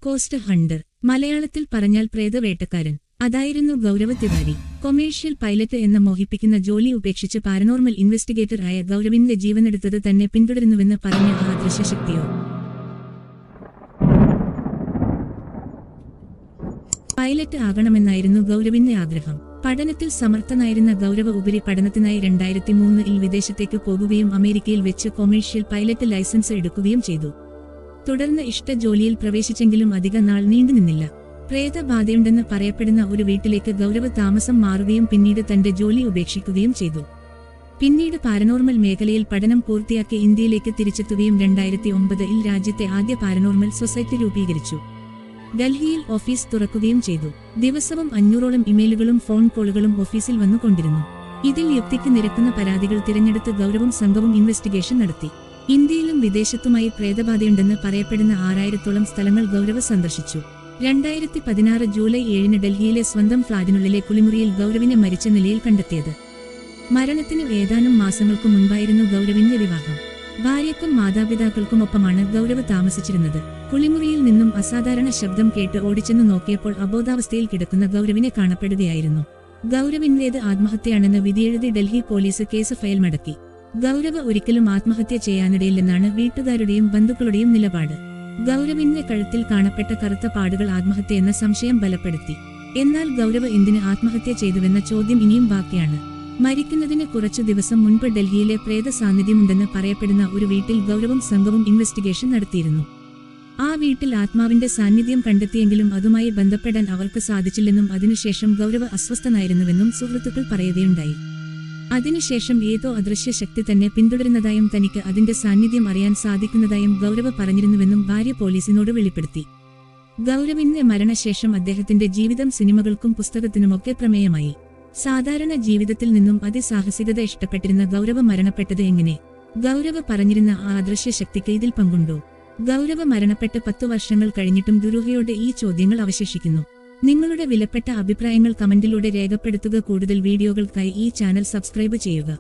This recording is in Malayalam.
കോസ്റ്റ് ഹണ്ടർ, മലയാളത്തിൽ പറഞ്ഞാൽ പ്രേതവേട്ടക്കാരൻ. അതായിരുന്നു ഗൗരവ് തിവാരി. കൊമേഴ്ഷ്യൽ പൈലറ്റ് എന്ന മോഹിപ്പിക്കുന്ന ജോലി ഉപേക്ഷിച്ച് പാരനോർമൽ ഇൻവെസ്റ്റിഗേറ്റർ ആയ ഗൗരവിന്റെ ജീവനെടുത്തത് തന്നെ പിന്തുടരുന്നുവെന്ന് പറഞ്ഞ ആ ദൃശ്യശക്തിയോ? പൈലറ്റ് ആകണമെന്നായിരുന്നു ഗൗരവിന്റെ ആഗ്രഹം. പഠനത്തിൽ സമർത്ഥനായിരുന്ന ഗൗരവ് ഉപരി പഠനത്തിനായി 2003-ൽ വിദേശത്തേക്ക് പോകുകയും അമേരിക്കയിൽ വെച്ച് കൊമേഴ്ഷ്യൽ പൈലറ്റ് ലൈസൻസ് എടുക്കുകയും ചെയ്തു. തുടർന്ന് ഇഷ്ട ജോലിയിൽ പ്രവേശിച്ചെങ്കിലും അധിക നാൾ നീണ്ടുനിന്നില്ല. പ്രേതബാധയുണ്ടെന്ന് പറയപ്പെടുന്ന ഒരു വീട്ടിലേക്ക് ഗൗരവ് താമസം മാറുകയും പിന്നീട് തന്റെ ജോലി ഉപേക്ഷിക്കുകയും ചെയ്തു. പിന്നീട് പാരനോർമൽ മേഖലയിൽ പഠനം പൂർത്തിയാക്കി ഇന്ത്യയിലേക്ക് തിരിച്ചെത്തുകയും 2009-ൽ രാജ്യത്തെ ആദ്യ പാരനോർമൽ സൊസൈറ്റി രൂപീകരിച്ചു. ഡൽഹിയിൽ ഓഫീസ് തുറക്കുകയും ചെയ്തു. ദിവസവും 500ഓളം ഇമെയിലുകളും ഫോൺ കോളുകളും ഓഫീസിൽ വന്നുകൊണ്ടിരുന്നു. ഇതിൽ യുക്തിക്ക് നിരക്കുന്ന പരാതികൾ തിരഞ്ഞെടുത്ത് ഗൗരവും സംഘവും ഇൻവെസ്റ്റിഗേഷൻ നടത്തി. ഇന്ത്യയിലും വിദേശത്തുമായി പ്രേതബാധയുണ്ടെന്ന് പറയപ്പെടുന്ന 6000ഓളം സ്ഥലങ്ങൾ ഗൗരവ് സന്ദർശിച്ചു. 2016 ജൂലൈ 7-ന് ഡൽഹിയിലെ സ്വന്തം ഫ്ളാറ്റിനുള്ളിലെ കുളിമുറിയിൽ ഗൗരവിനെ മരിച്ച നിലയിൽ കണ്ടെത്തിയത്. മരണത്തിന് ഏതാനും മാസങ്ങൾക്കു മുൻപായിരുന്നു ഗൗരവിന്റെ വിവാഹം. ഭാര്യയ്ക്കും മാതാപിതാക്കൾക്കുമൊപ്പമാണ് ഗൗരവ് താമസിച്ചിരുന്നത്. കുളിമുറിയിൽ നിന്നും അസാധാരണ ശബ്ദം കേട്ട് ഓടിച്ചെന്നു നോക്കിയപ്പോൾ അബോധാവസ്ഥയിൽ കിടക്കുന്ന ഗൗരവിനെ കാണപ്പെടുകയായിരുന്നു. ഗൗരവിന്റേത് ആത്മഹത്യയാണെന്ന് വിധിയെഴുതി ഡൽഹി പോലീസ് കേസ് ഫയൽ മടക്കി. ഗൗരവ് ഒരിക്കലും ആത്മഹത്യ ചെയ്യാനിടയില്ലെന്നാണ് വീട്ടുകാരുടെയും ബന്ധുക്കളുടെയും നിലപാട്. ഗൗരവിന്റെ കഴുത്തിൽ കാണപ്പെട്ട കറുത്ത പാടുകൾ ആത്മഹത്യയെന്ന സംശയം ബലപ്പെടുത്തി. എന്നാൽ ഗൗരവ് എന്തിന് ആത്മഹത്യ ചെയ്തുവെന്ന ചോദ്യം ഇനിയും ബാക്കിയാണ്. മരിക്കുന്നതിന് കുറച്ചു ദിവസം മുൻപ് ഡൽഹിയിലെ പ്രേത സാന്നിധ്യമുണ്ടെന്ന് പറയപ്പെടുന്ന ഒരു വീട്ടിൽ ഗൗരവും സംഘവും ഇൻവെസ്റ്റിഗേഷൻ നടത്തിയിരുന്നു. ആ വീട്ടിൽ ആത്മാവിന്റെ സാന്നിധ്യം കണ്ടെത്തിയെങ്കിലും അതുമായി ബന്ധപ്പെടാൻ അവർക്ക് സാധിച്ചില്ലെന്നും അതിനുശേഷം ഗൗരവ് അസ്വസ്ഥനായിരുന്നുവെന്നും സുഹൃത്തുക്കൾ പറയുകയുണ്ടായി. അതിനുശേഷം ഏതോ അദൃശ്യ ശക്തി തന്നെ പിന്തുടരുന്നതായും തനിക്ക് അതിന്റെ സാന്നിധ്യം അറിയാൻ സാധിക്കുന്നതായും ഗൗരവ് പറഞ്ഞിരുന്നുവെന്നും ഭാര്യ പോലീസിനോട് വെളിപ്പെടുത്തി. ഗൗരവിന്റെ മരണശേഷം അദ്ദേഹത്തിന്റെ ജീവിതം സിനിമകൾക്കും പുസ്തകത്തിനുമൊക്കെ പ്രമേയമായി. സാധാരണ ജീവിതത്തിൽ നിന്നും അതിസാഹസികത ഇഷ്ടപ്പെട്ടിരുന്ന ഗൗരവ് മരണപ്പെട്ടത് എങ്ങനെ? ഗൗരവ് പറഞ്ഞിരുന്ന ആ അദൃശ്യ ശക്തിക്ക് ഇതിൽ പങ്കുണ്ടോ? ഗൗരവ് മരണപ്പെട്ട് 10 വർഷങ്ങൾ കഴിഞ്ഞിട്ടും ദുരൂഹയോടെ ഈ ചോദ്യങ്ങൾ അവശേഷിക്കുന്നു. നിങ്ങളുടെ വിലപ്പെട്ട അഭിപ്രായങ്ങൾ കമന്റിലൂടെ രേഖപ്പെടുത്തുക. കൂടുതൽ വീഡിയോകൾക്കായി ഈ ചാനൽ സബ്സ്ക്രൈബ് ചെയ്യുക.